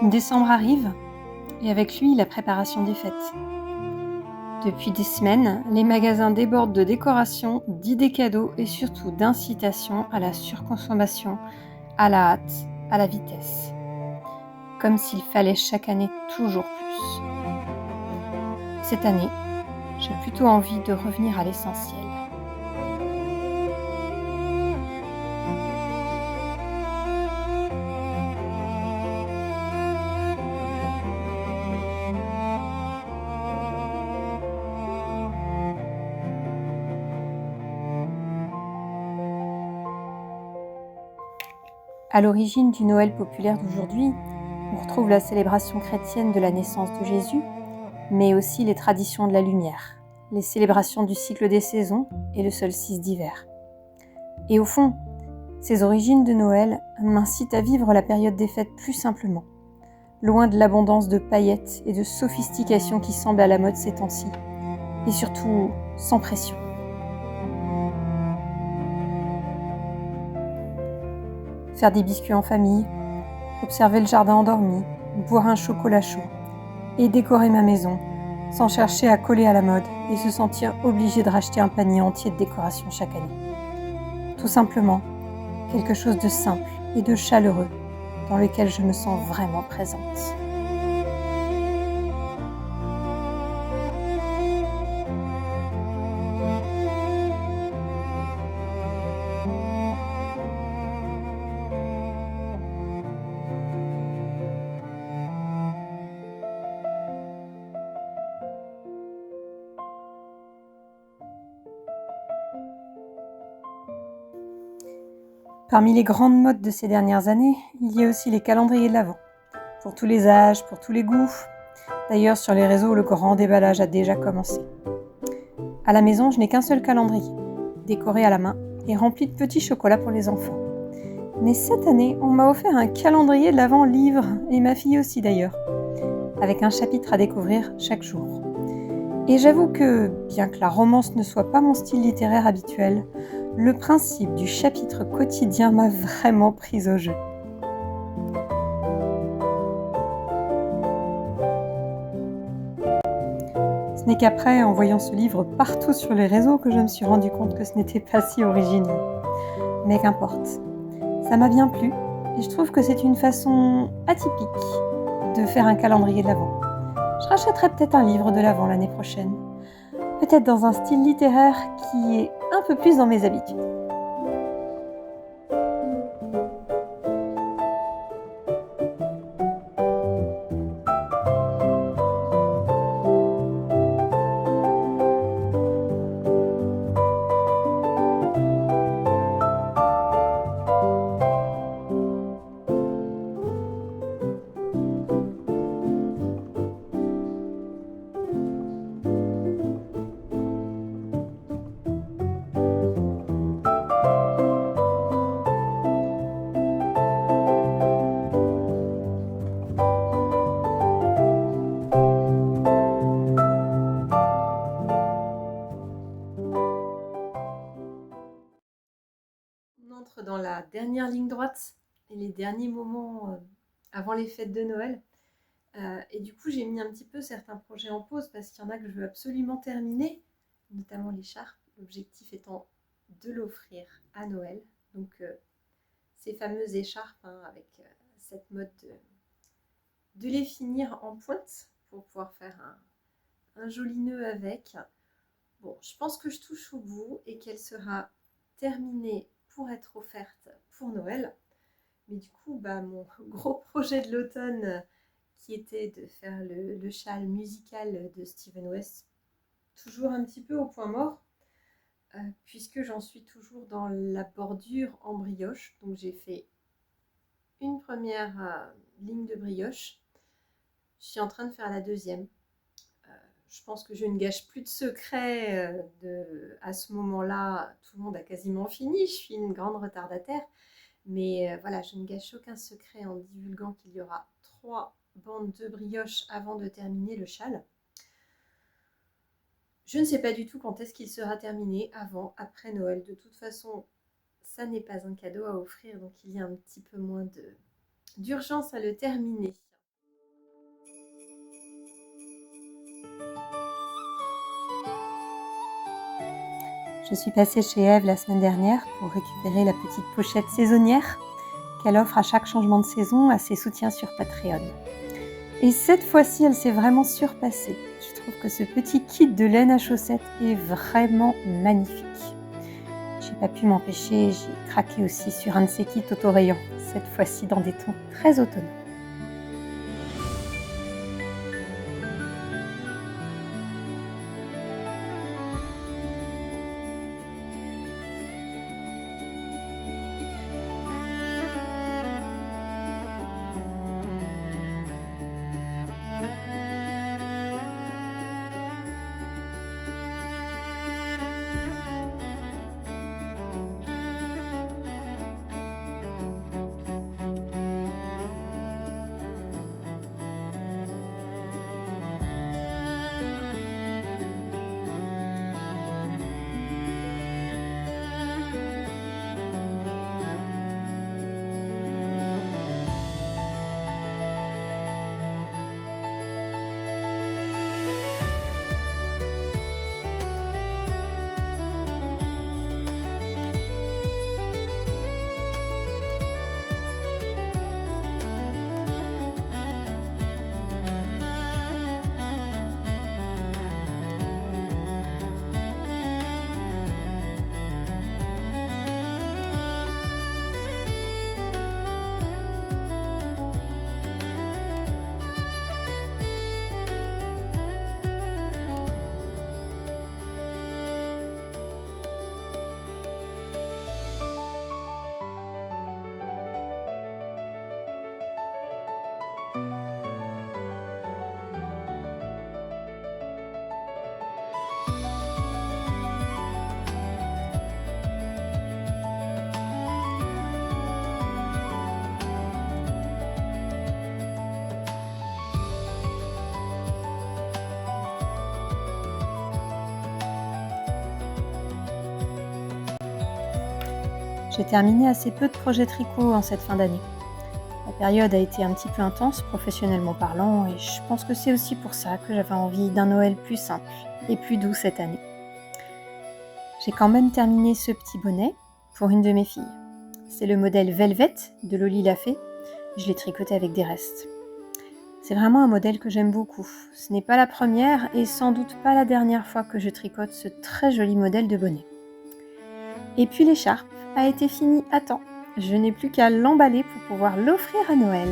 Décembre arrive, et avec lui la préparation des fêtes. Depuis des semaines, les magasins débordent de décorations, d'idées cadeaux et surtout d'incitations à la surconsommation, à la hâte, à la vitesse. Comme s'il fallait chaque année toujours plus. Cette année, j'ai plutôt envie de revenir à l'essentiel. À l'origine du Noël populaire d'aujourd'hui, on retrouve la célébration chrétienne de la naissance de Jésus, mais aussi les traditions de la lumière, les célébrations du cycle des saisons et le solstice d'hiver. Et au fond, ces origines de Noël m'incitent à vivre la période des fêtes plus simplement, loin de l'abondance de paillettes et de sophistication qui semble à la mode ces temps-ci, et surtout sans pression. Faire des biscuits en famille, observer le jardin endormi, boire un chocolat chaud et décorer ma maison sans chercher à coller à la mode et se sentir obligé de racheter un panier entier de décorations chaque année. Tout simplement, quelque chose de simple et de chaleureux dans lequel je me sens vraiment présente. Parmi les grandes modes de ces dernières années, il y a aussi les calendriers de l'Avent. Pour tous les âges, pour tous les goûts. D'ailleurs, sur les réseaux, le grand déballage a déjà commencé. À la maison, je n'ai qu'un seul calendrier, décoré à la main et rempli de petits chocolats pour les enfants. Mais cette année, on m'a offert un calendrier de l'Avent livre, et ma fille aussi d'ailleurs, avec un chapitre à découvrir chaque jour. Et j'avoue que, bien que la romance ne soit pas mon style littéraire habituel, le principe du chapitre quotidien m'a vraiment prise au jeu. Ce n'est qu'après, en voyant ce livre partout sur les réseaux, que je me suis rendu compte que ce n'était pas si original. Mais qu'importe, ça m'a bien plu, et je trouve que c'est une façon atypique de faire un calendrier de l'Avent. Je rachèterai peut-être un livre de l'Avent l'année prochaine, peut-être dans un style littéraire qui est un peu plus dans mes habitudes. On entre dans la dernière ligne droite et les derniers moments avant les fêtes de Noël. Et du coup, j'ai mis un petit peu certains projets en pause parce qu'il y en a que je veux absolument terminer, notamment l'écharpe. L'objectif étant de l'offrir à Noël. Donc, ces fameuses écharpes avec cette mode de les finir en pointe pour pouvoir faire un joli nœud avec. Bon, je pense que je touche au bout et qu'elle sera terminée pour être offerte pour Noël. Mais du coup, mon gros projet de l'automne qui était de faire le châle musical de Steven West, toujours un petit peu au point mort, puisque j'en suis toujours dans la bordure en brioche. Donc j'ai fait une première ligne de brioche. Je suis en train de faire la deuxième. Je pense que je ne gâche plus de secrets à ce moment-là. Tout le monde a quasiment fini. Je suis une grande retardataire. Mais voilà, je ne gâche aucun secret en divulguant qu'il y aura 3 bandes de brioche avant de terminer le châle. Je ne sais pas du tout quand est-ce qu'il sera terminé, avant, après Noël. De toute façon, ça n'est pas un cadeau à offrir, donc il y a un petit peu moins d'urgence à le terminer. Je suis passée chez Eve la semaine dernière pour récupérer la petite pochette saisonnière qu'elle offre à chaque changement de saison à ses soutiens sur Patreon. Et cette fois-ci, elle s'est vraiment surpassée. Je trouve que ce petit kit de laine à chaussettes est vraiment magnifique. J'ai pas pu m'empêcher, j'ai craqué aussi sur un de ces kits autorayants, cette fois-ci dans des tons très automnaux. J'ai terminé assez peu de projets tricot en cette fin d'année. La période a été un petit peu intense professionnellement parlant et je pense que c'est aussi pour ça que j'avais envie d'un Noël plus simple et plus doux cette année. J'ai quand même terminé ce petit bonnet pour une de mes filles. C'est le modèle Velvet de Loli Lafay. Je l'ai tricoté avec des restes. C'est vraiment un modèle que j'aime beaucoup. Ce n'est pas la première et sans doute pas la dernière fois que je tricote ce très joli modèle de bonnet. Et puis l'écharpe a été finie à temps. Je n'ai plus qu'à l'emballer pour pouvoir l'offrir à Noël.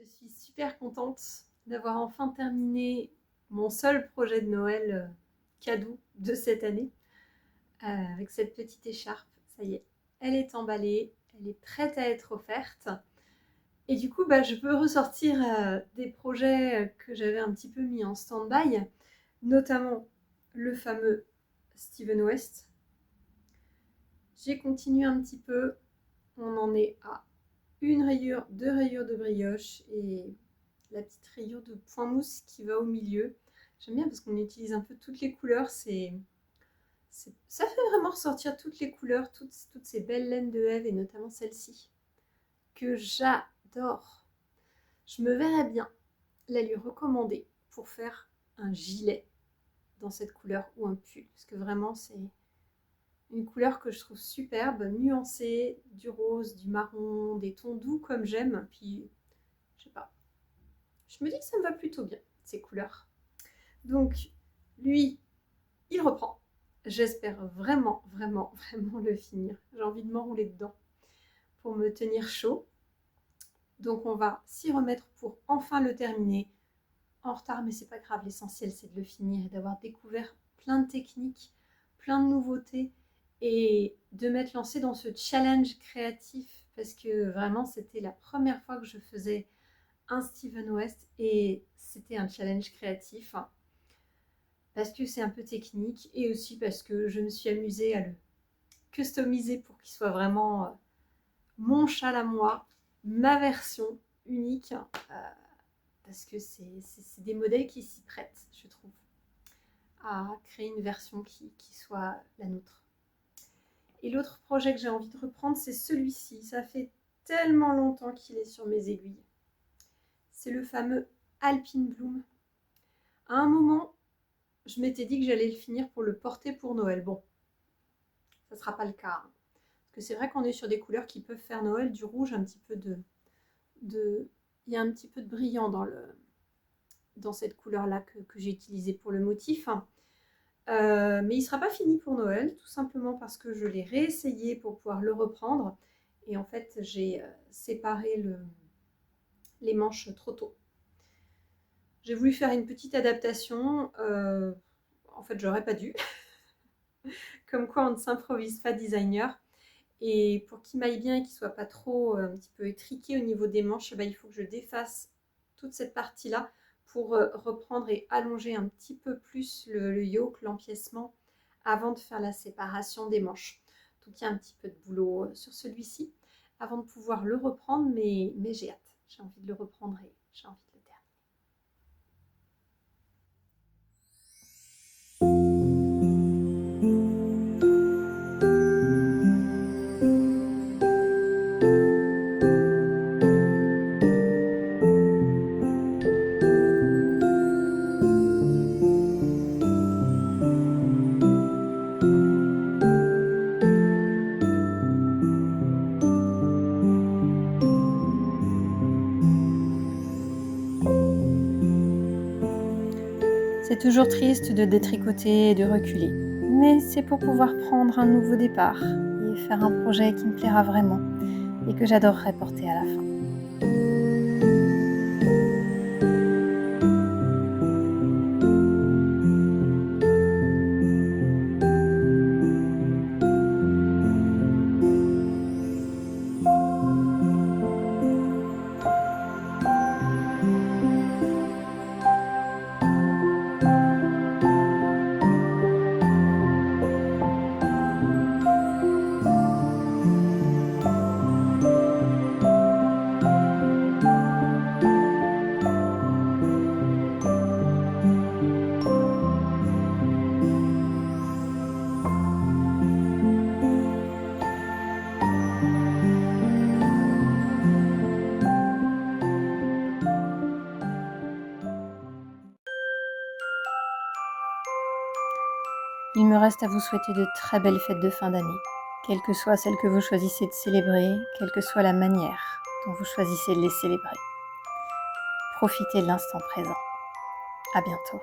Je suis super contente d'avoir enfin terminé mon seul projet de Noël cadeau de cette année avec cette petite écharpe. Ça y est, elle est emballée, elle est prête à être offerte. Et du coup, je peux ressortir des projets que j'avais un petit peu mis en stand-by, notamment le fameux Steven West. J'ai continué un petit peu, on en est à une rayure, deux rayures de brioche et la petite rayure de point mousse qui va au milieu. J'aime bien parce qu'on utilise un peu toutes les couleurs, ça fait vraiment ressortir toutes les couleurs, toutes ces belles laines de Eve et notamment celle-ci, que j'adore. Je me verrais bien la lui recommander pour faire un gilet dans cette couleur ou un pull, parce que vraiment c'est une couleur que je trouve superbe, nuancée, du rose, du marron, des tons doux comme j'aime, puis je sais pas, je me dis que ça me va plutôt bien, ces couleurs. Donc lui, il reprend. J'espère vraiment, vraiment, vraiment le finir. J'ai envie de m'enrouler dedans pour me tenir chaud. Donc on va s'y remettre pour enfin le terminer. En retard, mais c'est pas grave. L'essentiel, c'est de le finir et d'avoir découvert plein de techniques, plein de nouveautés et de m'être lancée dans ce challenge créatif parce que vraiment, c'était la première fois que je faisais un Steven West et c'était un challenge créatif parce que c'est un peu technique et aussi parce que je me suis amusée à le customiser pour qu'il soit vraiment mon châle à moi, ma version unique, parce que c'est des modèles qui s'y prêtent, je trouve, à créer une version qui soit la nôtre. Et l'autre projet que j'ai envie de reprendre, c'est celui-ci. Ça fait tellement longtemps qu'il est sur mes aiguilles. C'est le fameux Alpine Bloom. À un moment, je m'étais dit que j'allais le finir pour le porter pour Noël. Bon, ça ne sera pas le cas. Parce que c'est vrai qu'on est sur des couleurs qui peuvent faire Noël, du rouge, un petit peu il y a un petit peu de brillant dans cette couleur-là que j'ai utilisée pour le motif. Mais il ne sera pas fini pour Noël, tout simplement parce que je l'ai réessayé pour pouvoir le reprendre. Et en fait, j'ai séparé les manches trop tôt. J'ai voulu faire une petite adaptation. En fait, j'aurais pas dû. Comme quoi, on ne s'improvise pas designer. Et pour qu'il m'aille bien et qu'il ne soit pas trop un petit peu étriqué au niveau des manches, il faut que je défasse toute cette partie-là pour reprendre et allonger un petit peu plus le yoke, l'empiècement, avant de faire la séparation des manches. Donc il y a un petit peu de boulot sur celui-ci avant de pouvoir le reprendre, mais j'ai hâte. J'ai envie de le reprendre et j'ai envie de le terminer. C'est toujours triste de détricoter et de reculer, mais c'est pour pouvoir prendre un nouveau départ et faire un projet qui me plaira vraiment et que j'adorerais porter à la fin. Il me reste à vous souhaiter de très belles fêtes de fin d'année, quelle que soit celle que vous choisissez de célébrer, quelle que soit la manière dont vous choisissez de les célébrer. Profitez de l'instant présent. À bientôt.